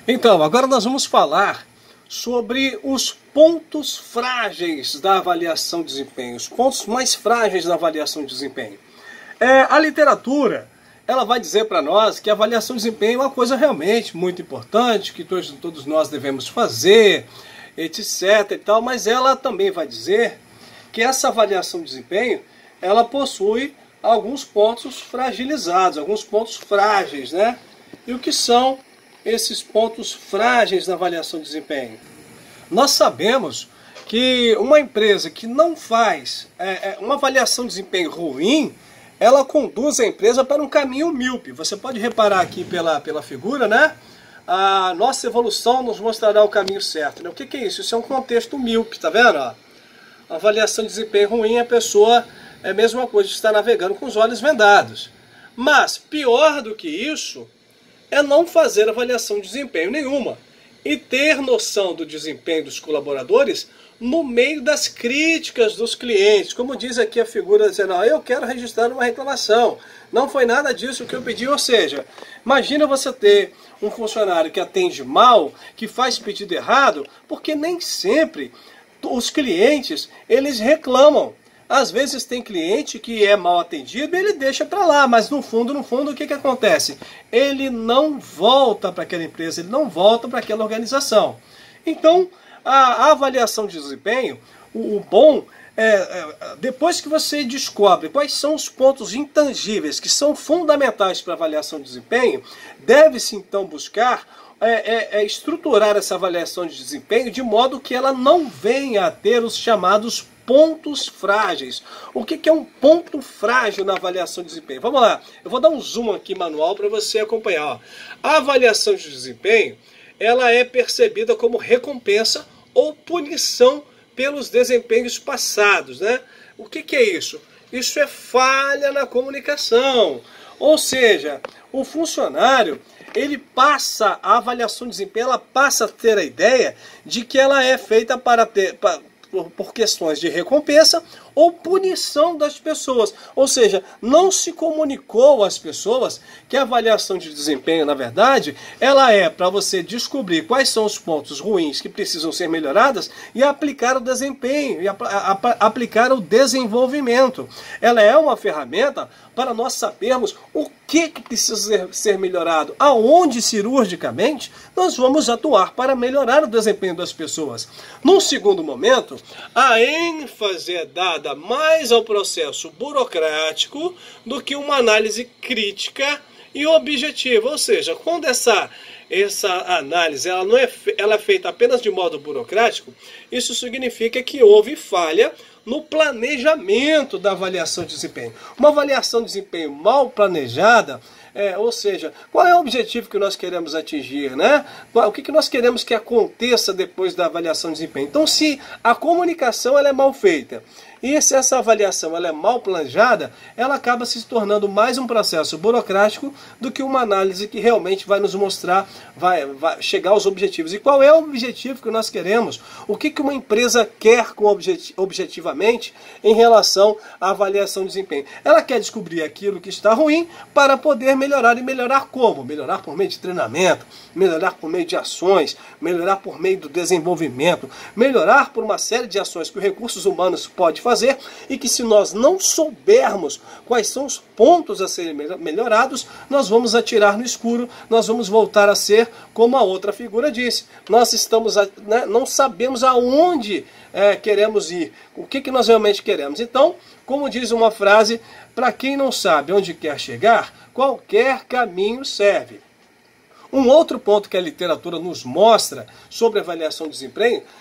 Então, agora nós vamos falar sobre os pontos frágeis da avaliação de desempenho, os pontos mais frágeis da avaliação de desempenho. A literatura, ela vai dizer para nós que a avaliação de desempenho é uma coisa realmente muito importante, que todos nós devemos fazer, etc. e tal, mas ela também vai dizer que essa avaliação de desempenho, ela possui alguns pontos fragilizados, alguns pontos frágeis, né? E o que são esses pontos frágeis na avaliação de desempenho? Nós sabemos que uma empresa que não faz uma avaliação de desempenho ruim, ela conduz a empresa para um caminho míope. Você pode reparar aqui pela figura, né? A nossa evolução nos mostrará o caminho certo, né? O que é isso? Isso é um contexto míope, tá vendo? Ó? A avaliação de desempenho ruim, a pessoa é a mesma coisa de estar navegando com os olhos vendados. Mas, pior do que isso, é não fazer avaliação de desempenho nenhuma e ter noção do desempenho dos colaboradores no meio das críticas dos clientes. Como diz aqui a figura dizendo, eu quero registrar uma reclamação, não foi nada disso que eu pedi. Ou seja, imagina você ter um funcionário que atende mal, que faz pedido errado, porque nem sempre os clientes, eles reclamam. Às vezes tem cliente que é mal atendido e ele deixa para lá, mas no fundo, o que acontece? Ele não volta para aquela empresa, ele não volta para aquela organização. Então, a avaliação de desempenho, o bom depois que você descobre quais são os pontos intangíveis que são fundamentais para a avaliação de desempenho, deve-se então buscar estruturar essa avaliação de desempenho de modo que ela não venha a ter os chamados pontos frágeis. O que é um ponto frágil na avaliação de desempenho? Vamos lá, eu vou dar um zoom aqui manual para você acompanhar. Ó. A avaliação de desempenho, ela é percebida como recompensa ou punição pelos desempenhos passados, né? O que é isso? Isso é falha na comunicação. Ou seja, o funcionário, ele passa, a avaliação de desempenho, ela passa a ter a ideia de que ela é feita por questões de recompensa ou punição das pessoas. Ou seja, não se comunicou às pessoas que a avaliação de desempenho, na verdade, ela é para você descobrir quais são os pontos ruins que precisam ser melhorados e aplicar o desempenho, e aplicar o desenvolvimento. Ela é uma ferramenta para nós sabermos o que precisa ser melhorado, aonde cirurgicamente nós vamos atuar para melhorar o desempenho das pessoas. Num segundo momento, a ênfase é dada mais ao processo burocrático do que uma análise crítica e objetiva. Ou seja, quando essa análise ela é feita apenas de modo burocrático, isso significa que houve falha no planejamento da avaliação de desempenho. Uma avaliação de desempenho mal planejada, ou seja, qual é o objetivo que nós queremos atingir, né? O que nós queremos que aconteça depois da avaliação de desempenho? Então, se a comunicação ela é mal feita e se essa avaliação ela é mal planejada, ela acaba se tornando mais um processo burocrático do que uma análise que realmente vai nos mostrar, vai chegar aos objetivos. E qual é o objetivo que nós queremos? O que uma empresa quer objetivamente em relação à avaliação de desempenho? Ela quer descobrir aquilo que está ruim para poder melhorar. E melhorar como? Melhorar por meio de treinamento, melhorar por meio de ações, melhorar por meio do desenvolvimento, melhorar por uma série de ações que os recursos humanos podem fazer e que, se nós não soubermos quais são os pontos a serem melhorados, nós vamos atirar no escuro, nós vamos voltar a ser como a outra figura disse. Nós não sabemos aonde queremos ir, o que nós realmente queremos. Então, como diz uma frase, para quem não sabe onde quer chegar, qualquer caminho serve. Um outro ponto que a literatura nos mostra sobre avaliação de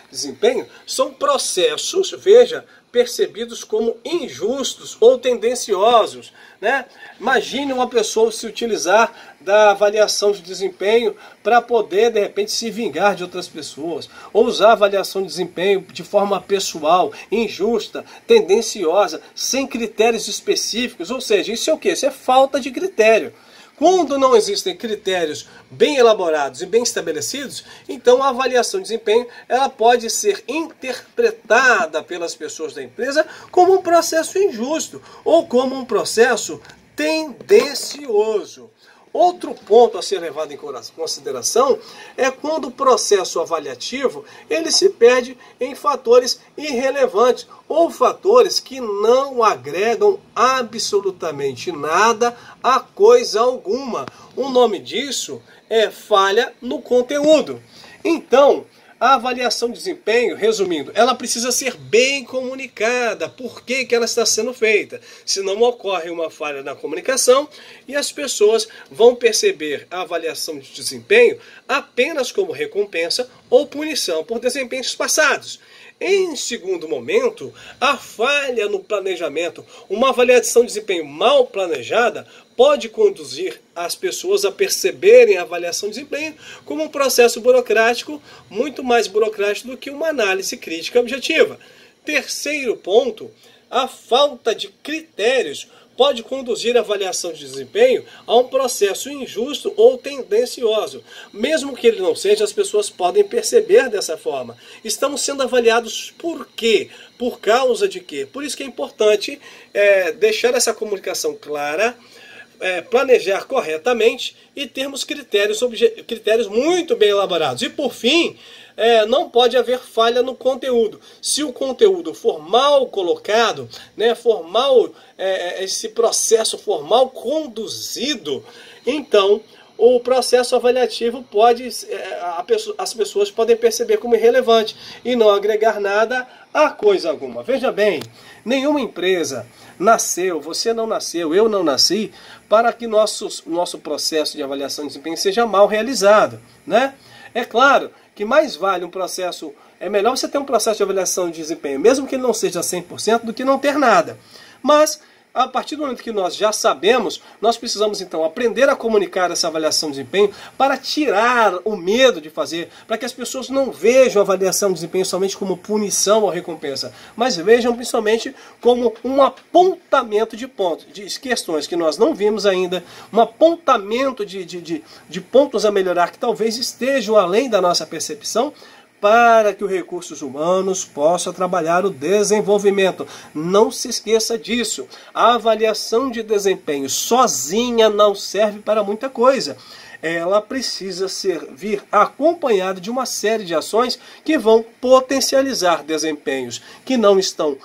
desempenho são processos, veja, percebidos como injustos ou tendenciosos, né? Imagine uma pessoa se utilizar da avaliação de desempenho para poder, de repente, se vingar de outras pessoas, ou usar a avaliação de desempenho de forma pessoal, injusta, tendenciosa, sem critérios específicos. Ou seja, isso é o quê? Isso é falta de critério. Quando não existem critérios bem elaborados e bem estabelecidos, então a avaliação de desempenho ela pode ser interpretada pelas pessoas da empresa como um processo injusto ou como um processo tendencioso. Outro ponto a ser levado em consideração é quando o processo avaliativo ele se perde em fatores irrelevantes ou fatores que não agregam absolutamente nada a coisa alguma. O nome disso é falha no conteúdo. Então, a avaliação de desempenho, resumindo, ela precisa ser bem comunicada. Por que ela está sendo feita? Senão ocorre uma falha na comunicação e as pessoas vão perceber a avaliação de desempenho apenas como recompensa ou punição por desempenhos passados. Em segundo momento, a falha no planejamento, uma avaliação de desempenho mal planejada, pode conduzir as pessoas a perceberem a avaliação de desempenho como um processo burocrático, muito mais burocrático do que uma análise crítica objetiva. Terceiro ponto, a falta de critérios pode conduzir a avaliação de desempenho a um processo injusto ou tendencioso. Mesmo que ele não seja, as pessoas podem perceber dessa forma. Estamos sendo avaliados por quê? Por causa de quê? Por isso que é importante deixar essa comunicação clara, planejar corretamente e termos critérios muito bem elaborados. E por fim, não pode haver falha no conteúdo. Se o conteúdo for mal colocado, esse processo for mal conduzido, então o processo avaliativo as pessoas podem perceber como irrelevante e não agregar nada a coisa alguma. Veja bem, nenhuma empresa nasceu, você não nasceu, eu não nasci, para que nosso processo de avaliação de desempenho seja mal realizado, né? É claro que mais vale é melhor você ter um processo de avaliação de desempenho, mesmo que ele não seja 100%, do que não ter nada. Mas, a partir do momento que nós já sabemos, nós precisamos então aprender a comunicar essa avaliação de desempenho para tirar o medo de fazer, para que as pessoas não vejam a avaliação de desempenho somente como punição ou recompensa, mas vejam principalmente como um apontamento de pontos, de questões que nós não vimos ainda, um apontamento de pontos a melhorar que talvez estejam além da nossa percepção, para que os recursos humanos possam trabalhar o desenvolvimento. Não se esqueça disso. A avaliação de desempenho sozinha não serve para muita coisa. Ela precisa vir acompanhada de uma série de ações que vão potencializar desempenhos que não estão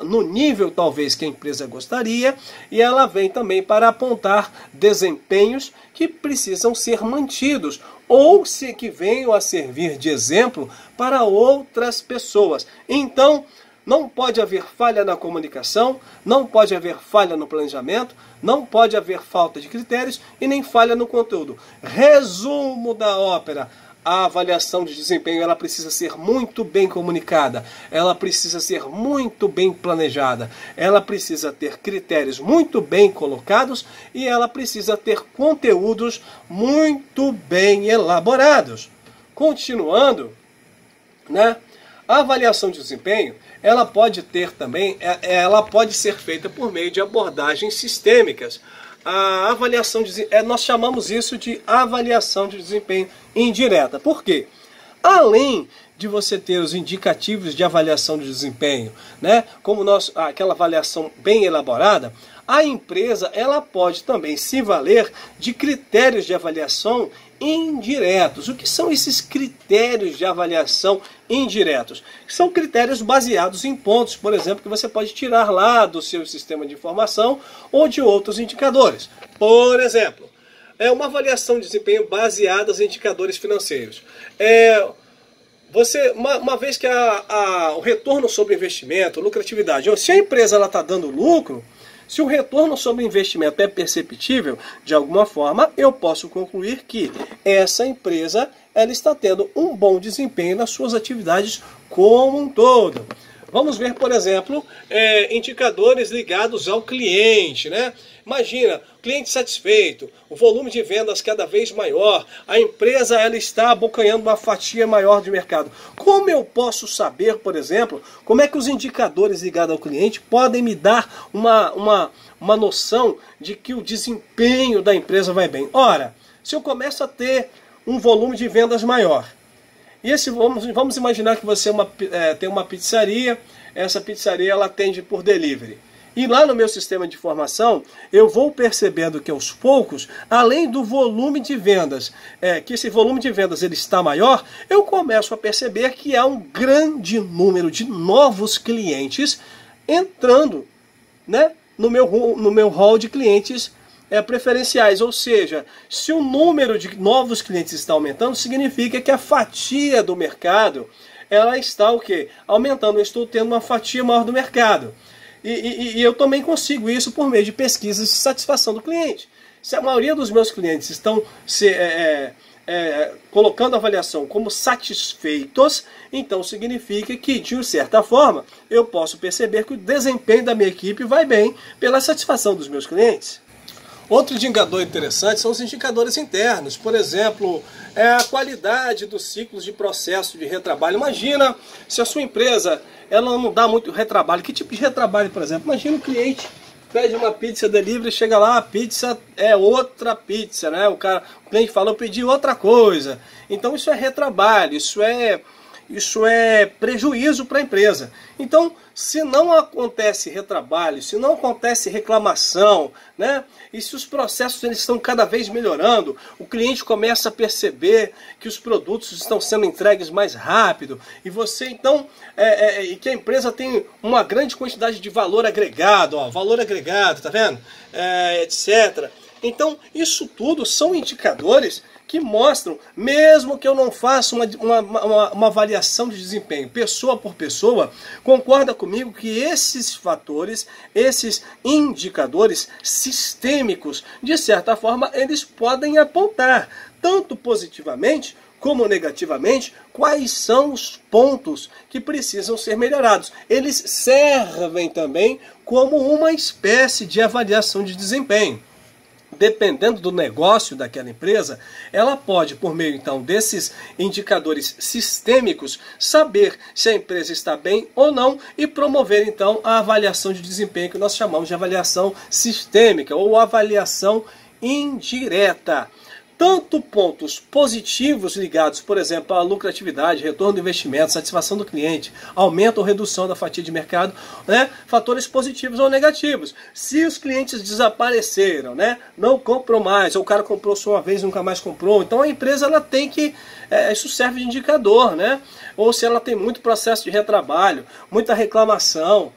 no nível talvez que a empresa gostaria, e ela vem também para apontar desempenhos que precisam ser mantidos ou que venham a servir de exemplo para outras pessoas. Então, não pode haver falha na comunicação, não pode haver falha no planejamento, não pode haver falta de critérios e nem falha no conteúdo. Resumo da ópera. A avaliação de desempenho ela precisa ser muito bem comunicada, ela precisa ser muito bem planejada, ela precisa ter critérios muito bem colocados e ela precisa ter conteúdos muito bem elaborados. Continuando, a avaliação de desempenho ela pode ter também, ela pode ser feita por meio de abordagens sistêmicas. A avaliação nós chamamos isso de avaliação de desempenho indireta. Por quê? Além de você ter os indicativos de avaliação de desempenho, como aquela avaliação bem elaborada, a empresa ela pode também se valer de critérios de avaliação indiretos. O que são esses critérios de avaliação indiretos? São critérios baseados em pontos, por exemplo, que você pode tirar lá do seu sistema de informação ou de outros indicadores. Por exemplo, uma avaliação de desempenho baseada em indicadores financeiros. Uma vez que o retorno sobre investimento, lucratividade, se a empresa está dando lucro, se o retorno sobre o investimento é perceptível, de alguma forma, eu posso concluir que essa empresa ela está tendo um bom desempenho nas suas atividades como um todo. Vamos ver, por exemplo, indicadores ligados ao cliente, Imagina, cliente satisfeito, o volume de vendas cada vez maior, a empresa ela está abocanhando uma fatia maior de mercado. Como eu posso saber, por exemplo, como é que os indicadores ligados ao cliente podem me dar uma noção de que o desempenho da empresa vai bem? Ora, se eu começo a ter um volume de vendas maior, e vamos imaginar que você tem uma pizzaria, essa pizzaria ela atende por delivery. E lá no meu sistema de informação, eu vou percebendo que aos poucos, além do volume de vendas, que esse volume de vendas ele está maior, eu começo a perceber que há um grande número de novos clientes entrando, né, no meu hall de clientes preferenciais. Ou seja, se o número de novos clientes está aumentando, significa que a fatia do mercado ela está o quê? Aumentando. Eu estou tendo uma fatia maior do mercado. E eu também consigo isso por meio de pesquisas de satisfação do cliente. Se a maioria dos meus clientes estão colocando a avaliação como satisfeitos, então significa que, de certa forma, eu posso perceber que o desempenho da minha equipe vai bem pela satisfação dos meus clientes. Outro indicador interessante são os indicadores internos. Por exemplo, a qualidade dos ciclos de processo de retrabalho. Imagina se a sua empresa ela não dá muito retrabalho. Que tipo de retrabalho, por exemplo? Imagina o cliente pede uma pizza delivery, chega lá, a pizza é outra pizza, né? O cliente fala, eu pedi outra coisa. Então isso é retrabalho, isso é prejuízo para a empresa. Então, se não acontece retrabalho, se não acontece reclamação, né, e se os processos eles estão cada vez melhorando, o cliente começa a perceber que os produtos estão sendo entregues mais rápido, e você então, e que a empresa tem uma grande quantidade de valor agregado, valor agregado, tá vendo? Etc. Então, isso tudo são indicadores que mostram, mesmo que eu não faça uma avaliação de desempenho pessoa por pessoa, concorda comigo que esses fatores, esses indicadores sistêmicos, de certa forma, eles podem apontar, tanto positivamente como negativamente, quais são os pontos que precisam ser melhorados. Eles servem também como uma espécie de avaliação de desempenho. Dependendo do negócio daquela empresa, ela pode, por meio então desses indicadores sistêmicos, saber se a empresa está bem ou não e promover então a avaliação de desempenho que nós chamamos de avaliação sistêmica ou avaliação indireta. Tanto pontos positivos ligados, por exemplo, à lucratividade, retorno do investimento, satisfação do cliente, aumento ou redução da fatia de mercado, né? Fatores positivos ou negativos. Se os clientes desapareceram, né? Não compram mais, ou o cara comprou só uma vez e nunca mais comprou, então a empresa ela tem que, isso serve de indicador, né? Ou se ela tem muito processo de retrabalho, muita reclamação,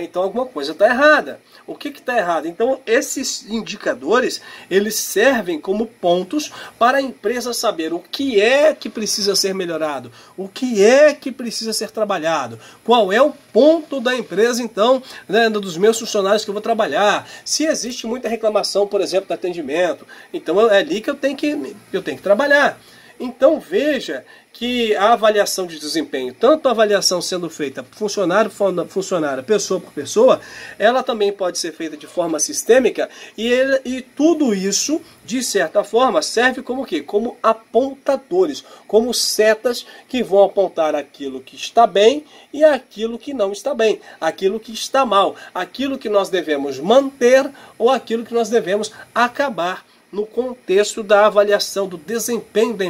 então alguma coisa está errada. O que está errado? Então esses indicadores, eles servem como pontos para a empresa saber o que é que precisa ser melhorado, o que é que precisa ser trabalhado, qual é o ponto da empresa então, né, dos meus funcionários que eu vou trabalhar, se existe muita reclamação, por exemplo, do atendimento, então é ali que eu tenho que trabalhar. Então veja que a avaliação de desempenho, tanto a avaliação sendo feita funcionário por funcionário, pessoa por pessoa, ela também pode ser feita de forma sistêmica e tudo isso, de certa forma, serve como o quê? Como apontadores, como setas que vão apontar aquilo que está bem e aquilo que não está bem, aquilo que está mal, aquilo que nós devemos manter ou aquilo que nós devemos acabar no contexto da avaliação do desempenho da empresa.